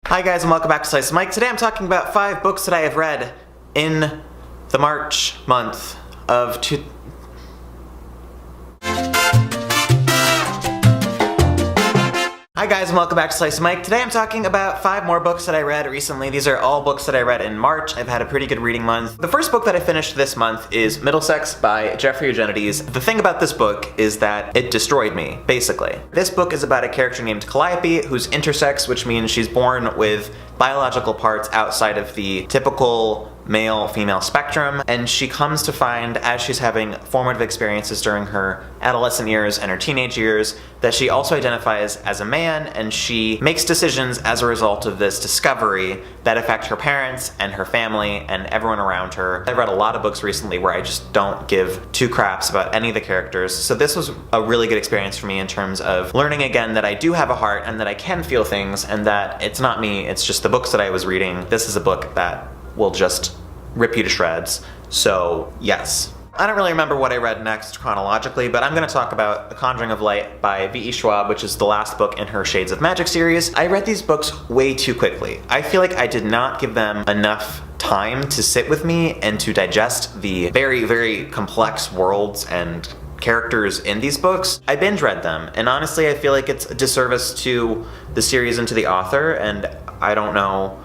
Hi guys and welcome back to Slice of Mike. Today I'm talking about 5 books that I have read in the March month of Hi guys and welcome back to Slice of Mike. Today I'm talking about 5 more books that I read recently. These are all books that I read in March. I've had a pretty good reading month. The first book that I finished this month is Middlesex by Jeffrey Eugenides. The thing about this book is that it destroyed me, basically. This book is about a character named Calliope who's intersex, which means she's born with biological parts outside of the typical male-female spectrum, and she comes to find, as she's having formative experiences during her adolescent years and her teenage years, that she also identifies as a man, and she makes decisions as a result of this discovery that affect her parents and her family and everyone around her. I've read a lot of books recently where I just don't give two craps about any of the characters, so this was a really good experience for me in terms of learning again that I do have a heart and that I can feel things and that it's not me, it's just the books that I was reading. This is a book that will just rip you to shreds. So yes. I don't really remember what I read next chronologically, but I'm going to talk about The Conjuring of Light by V.E. Schwab, which is the last book in her Shades of Magic series. I read these books way too quickly. I feel like I did not give them enough time to sit with me and to digest the very, very complex worlds and characters in these books. I binge read them, and honestly I feel like it's a disservice to the series and to the author, and I don't know.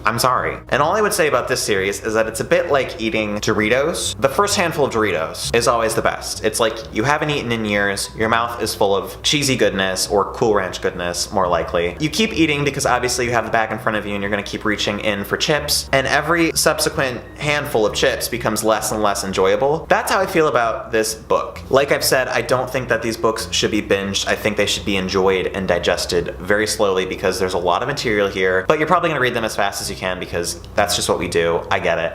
I'm sorry. And all I would say about this series is that it's a bit like eating Doritos. The first handful of Doritos is always the best. It's like you haven't eaten in years, your mouth is full of cheesy goodness or Cool Ranch goodness, more likely. You keep eating because obviously you have the bag in front of you and you're gonna keep reaching in for chips, and every subsequent handful of chips becomes less and less enjoyable. That's how I feel about this book. Like I've said, I don't think that these books should be binged. I think they should be enjoyed and digested very slowly because there's a lot of material here, but you're probably gonna read them as fast as you can because that's just what we do. I get it.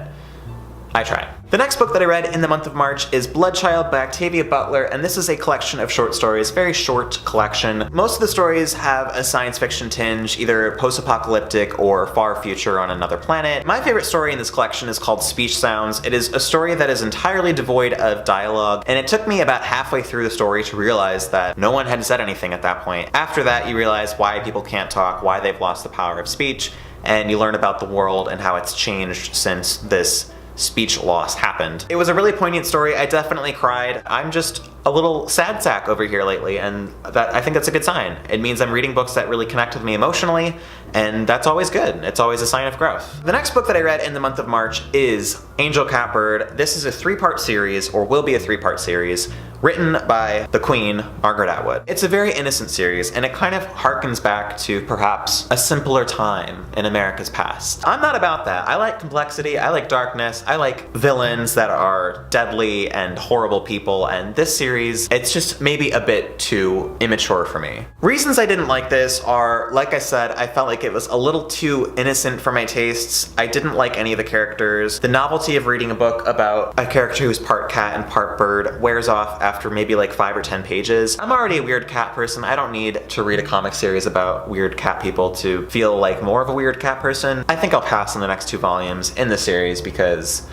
I try. The next book that I read in the month of March is Bloodchild by Octavia Butler, and this is a collection of short stories, very short collection. Most of the stories have a science fiction tinge, either post-apocalyptic or far future on another planet. My favorite story in this collection is called Speech Sounds. It is a story that is entirely devoid of dialogue, and it took me about halfway through the story to realize that no one had said anything at that point. After that, you realize why people can't talk, why they've lost the power of speech, and you learn about the world and how it's changed since this speech loss happened. It was a really poignant story. I definitely cried. I'm just a little sad sack over here lately, and I think that's a good sign. It means I'm reading books that really connect with me emotionally, and that's always good. It's always a sign of growth. The next book that I read in the month of March is Angel Cafard. This is a 3-part series, or will be a 3-part series, written by the Queen, Margaret Atwood. It's a very innocent series, and it kind of harkens back to perhaps a simpler time in America's past. I'm not about that. I like complexity, I like darkness, I like villains that are deadly and horrible people, and this series, it's just maybe a bit too immature for me. Reasons I didn't like this are, like I said, I felt like it was a little too innocent for my tastes. I didn't like any of the characters. The novelty of reading a book about a character who's part cat and part bird wears off after maybe like 5 or 10 pages. I'm already a weird cat person. I don't need to read a comic series about weird cat people to feel like more of a weird cat person. I think I'll pass on the next 2 volumes in the series because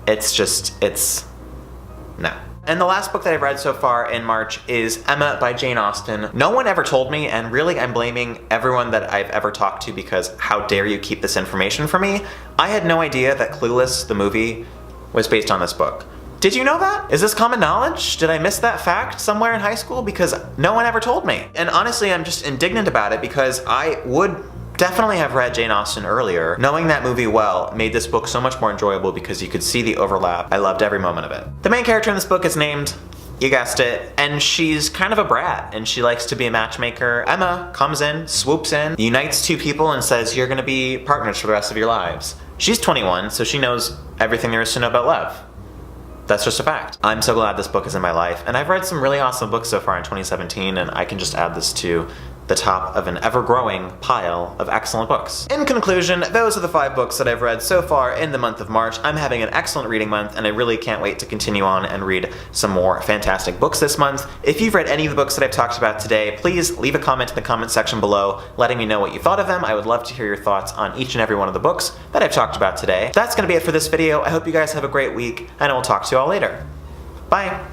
it's no. And the last book that I've read so far in March is Emma by Jane Austen. No one ever told me, and really I'm blaming everyone that I've ever talked to because how dare you keep this information from me? I had no idea that Clueless, the movie, was based on this book. Did you know that? Is this common knowledge? Did I miss that fact somewhere in high school? Because no one ever told me. And honestly, I'm just indignant about it because I would definitely have read Jane Austen earlier. Knowing that movie well made this book so much more enjoyable because you could see the overlap. I loved every moment of it. The main character in this book is named, you guessed it, and she's kind of a brat, and she likes to be a matchmaker. Emma comes in, swoops in, unites 2 people and says, you're gonna be partners for the rest of your lives. She's 21, so she knows everything there is to know about love. That's just a fact. I'm so glad this book is in my life, and I've read some really awesome books so far in 2017, and I can just add this to the top of an ever-growing pile of excellent books. In conclusion, those are the 5 books that I've read so far in the month of March. I'm having an excellent reading month, and I really can't wait to continue on and read some more fantastic books this month. If you've read any of the books that I've talked about today, please leave a comment in the comment section below letting me know what you thought of them. I would love to hear your thoughts on each and every one of the books that I've talked about today. That's gonna be it for this video. I hope you guys have a great week, and I will talk to you all later. Bye!